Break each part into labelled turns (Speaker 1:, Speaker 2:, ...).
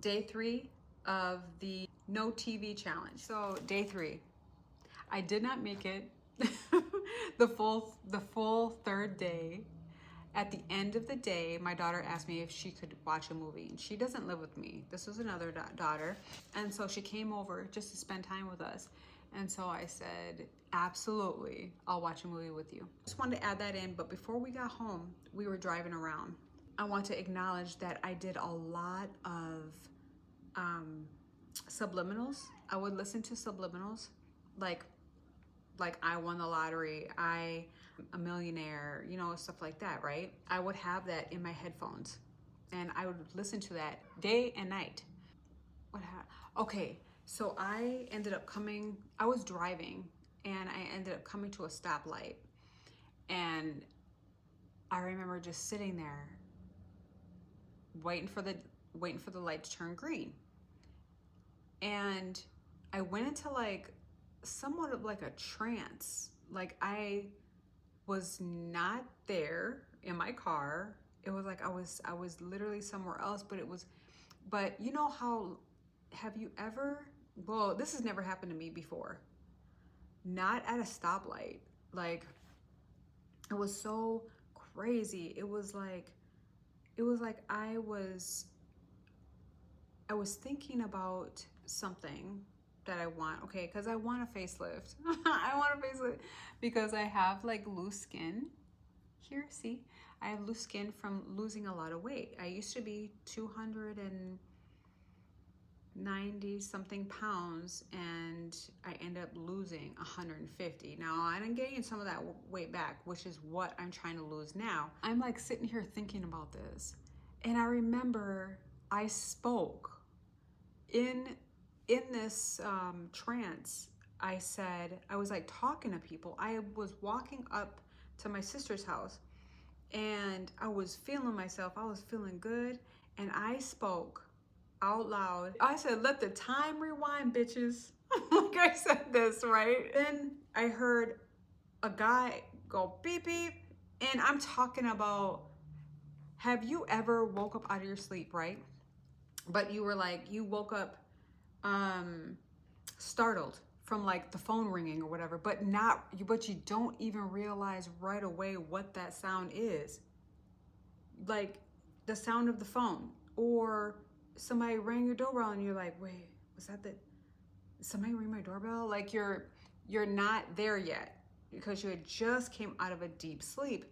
Speaker 1: Day 3 of the no TV challenge. So day 3, I did not make it the full third day. At the end of the day, my daughter asked me if she could watch a movie, and she doesn't live with me. This was another daughter, and so she came over just to spend time with us. And so I said, absolutely, I'll watch a movie with you. Just wanted to add that in, but before we got home, we were driving around. I want to acknowledge that I did a lot of subliminals. I would listen to subliminals, like I won the lottery, I a millionaire, you know, stuff like that, right? I would have that in my headphones and I would listen to that day and night. Okay, so I was driving and I ended up coming to a stoplight, and I remember just sitting there waiting for the light to turn green. And I went into like somewhat of like a trance. Like I was not there in my car. It was like I was literally somewhere else, but you know how, have you ever, well, this has never happened to me before. Not at a stoplight. Like it was so crazy. It was like I was thinking about something that I want, okay, because I want a facelift. I want a facelift because I have like loose skin here. See, I have loose skin from losing a lot of weight. I used to be 290 something pounds and I end up losing 150. Now I didn't gain some of that weight back, which is what I'm trying to lose now. I'm like sitting here thinking about this, and I remember I spoke in this trance. I said, I was like talking to people. I was walking up to my sister's house and I was feeling myself. I was feeling good. And I spoke out loud. I said, let the time rewind, bitches. Like I said this, right? Then I heard a guy go beep, beep. And I'm talking about, have you ever woke up out of your sleep, right? But you were like, you woke up startled from like the phone ringing or whatever, but you don't even realize right away what that sound is. Like the sound of the phone, or somebody rang your doorbell and you're like, wait, was that somebody ring my doorbell? Like you're not there yet because you had just came out of a deep sleep.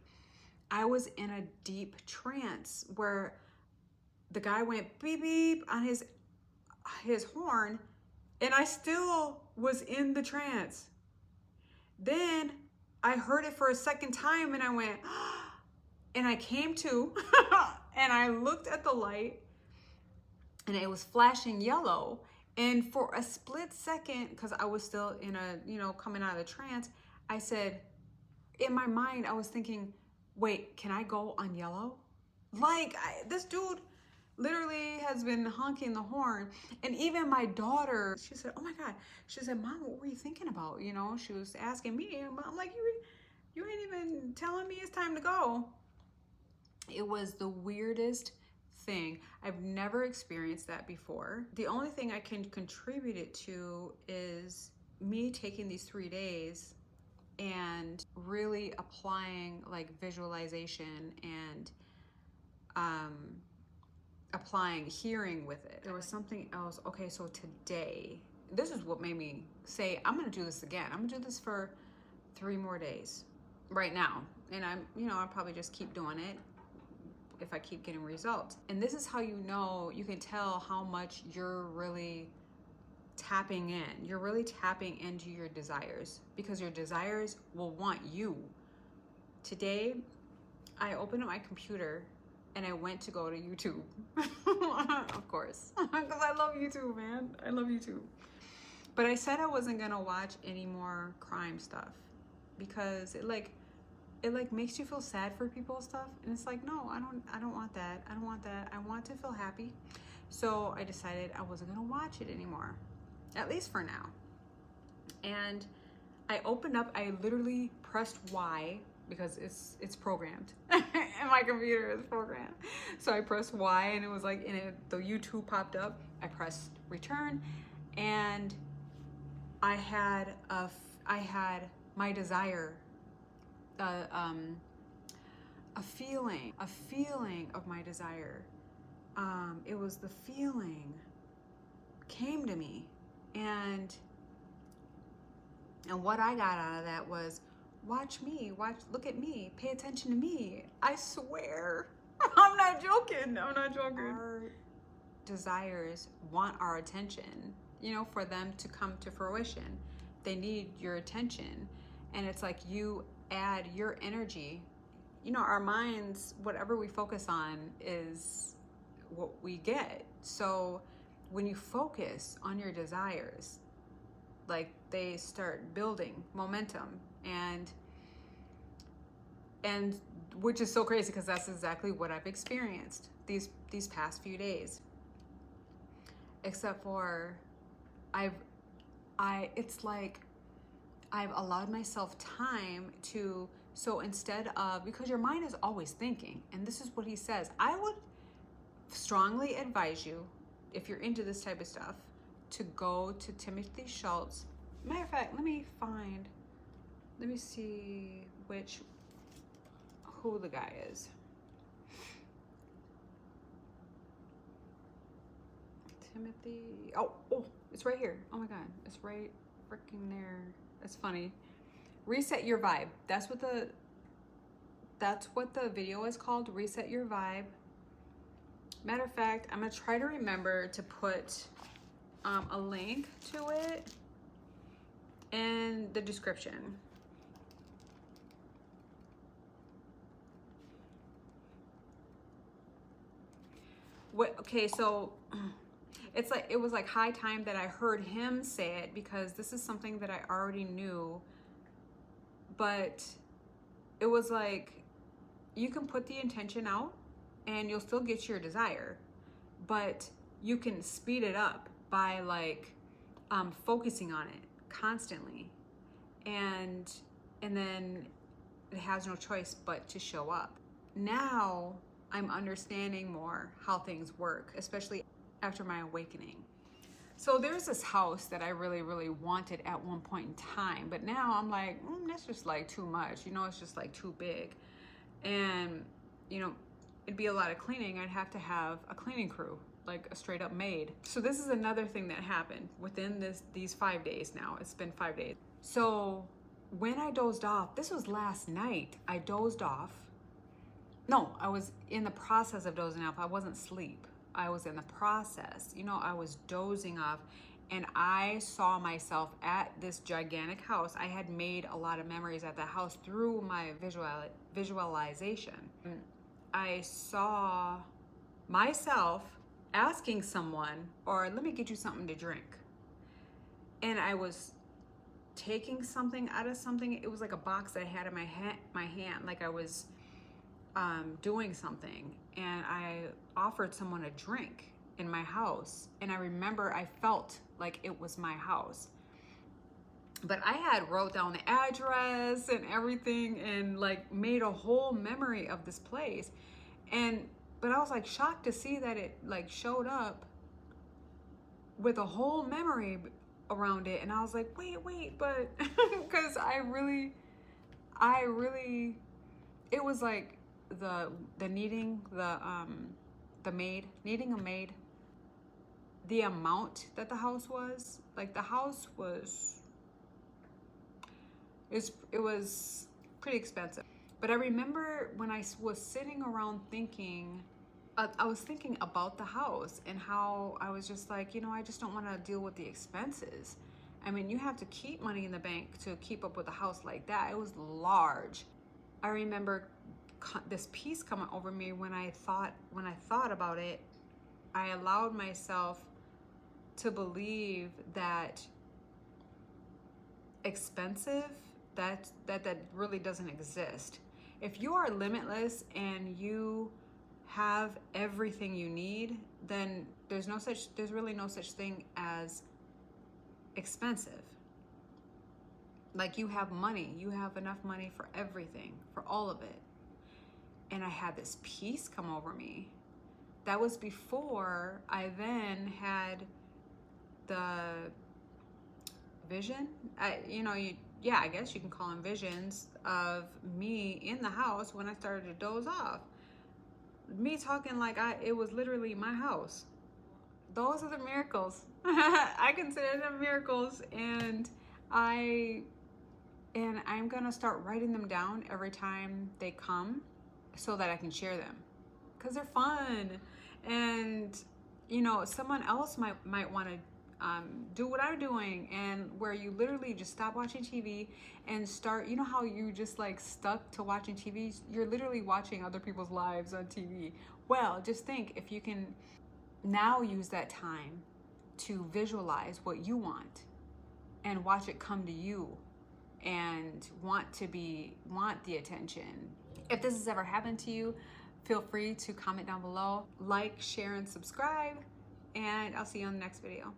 Speaker 1: I was in a deep trance where the guy went beep beep on his horn, and I still was in the trance. Then I heard it for a second time and I went, and I came to, and I looked at the light and it was flashing yellow. And for a split second, because I was still in a, coming out of the trance, I said, in my mind, I was thinking, wait, can I go on yellow? Like this dude literally has been honking the horn. And even my daughter, she said, oh my God. She said, Mom, what were you thinking about? She was asking me. And I'm like, you ain't even telling me it's time to go. It was the weirdest thing. I've never experienced that before. The only thing I can contribute it to is me taking these 3 days and really applying like visualization and applying hearing with it. There was something else. Okay, so today, this is what made me say, I'm gonna do this again. I'm gonna do this for 3 more days right now. And I'll probably just keep doing it if I keep getting results. And this is how you can tell how much you're really tapping in. You're really tapping into your desires, because your desires will want you. Today, I opened up my computer and I went to go to YouTube. Of course, because I love YouTube, man. I love YouTube. But I said I wasn't gonna watch any more crime stuff because it makes you feel sad for people and stuff. And it's like, no, I don't want that. I don't want that. I want to feel happy. So I decided I wasn't gonna watch it anymore, at least for now. And I opened up, I literally pressed Y because it's programmed. and my computer is programmed. So I pressed Y and it was like, the YouTube popped up. I pressed return and I had my desire, a feeling of my desire. It was the feeling came to me, and what I got out of that was, look at me, pay attention to me. I swear, I'm not joking. Our desires want our attention, for them to come to fruition. They need your attention, and it's like you add your energy. Our minds, whatever we focus on is what we get. So when you focus on your desires, like, they start building momentum, and which is so crazy because that's exactly what I've experienced these past few days. Except for it's like I've allowed myself time to, so instead of, because your mind is always thinking, and this is what he says, I would strongly advise you, if you're into this type of stuff, to go to Timothy Schultz. Matter of fact, let me see who the guy is. Timothy, oh, it's right here. Oh my God, it's right freaking there. It's funny. Reset Your Vibe. That's what the video is called, Reset Your Vibe. Matter of fact, I'm gonna try to remember to put a link to it in the description. Okay, so it was like high time that I heard him say it, because this is something that I already knew, but it was like, you can put the intention out and you'll still get your desire, but you can speed it up by focusing on it constantly, and then it has no choice but to show up. Now I'm understanding more how things work, especially after my awakening. So there's this house that I really, really wanted at one point in time, but now I'm like, that's just like too much. It's just like too big. And, it'd be a lot of cleaning. I'd have to have a cleaning crew, like a straight up maid. So this is another thing that happened within these 5 days now. It's been 5 days. So when I dozed off, this was last night, I dozed off. No, I was in the process of dozing off. I wasn't asleep. I was in the process. I was dozing off, and I saw myself at this gigantic house. I had made a lot of memories at the house through my visualization. I saw myself asking someone, or let me get you something to drink. And I was taking something out of something. It was like a box that I had in my hand, like I was doing something, and I offered someone a drink in my house, and I remember I felt like it was my house, but I had wrote down the address and everything, and made a whole memory of this place, but I was shocked to see that it showed up with a whole memory around it, and I was like, wait, but because I really, it was like the needing the maid, needing a maid, the amount that the house was, the house was, it was pretty expensive. But I remember when I was sitting around thinking, I was thinking about the house and how I was just like, I just don't want to deal with the expenses. I mean, you have to keep money in the bank to keep up with a house like that. It was large. I remember this peace coming over me when I thought about it. I allowed myself to believe that expensive, that really doesn't exist. If you are limitless and you have everything you need, then there's really no such thing as expensive. You have money, you have enough money for everything, for all of it. and I had this peace come over me. That was before I then had the vision. I guess you can call them visions of me in the house when I started to doze off. Me talking like it was literally my house. Those are the miracles. I consider them miracles, and I'm gonna start writing them down every time they come so that I can share them, because they're fun. And someone else might want to do what I'm doing, and where you literally just stop watching TV and start, how you just like stuck to watching TV, you're literally watching other people's lives on TV. Well, just think if you can now use that time to visualize what you want and watch it come to you and want the attention. If this has ever happened to you, feel free to comment down below, like, share, and subscribe, and I'll see you on the next video.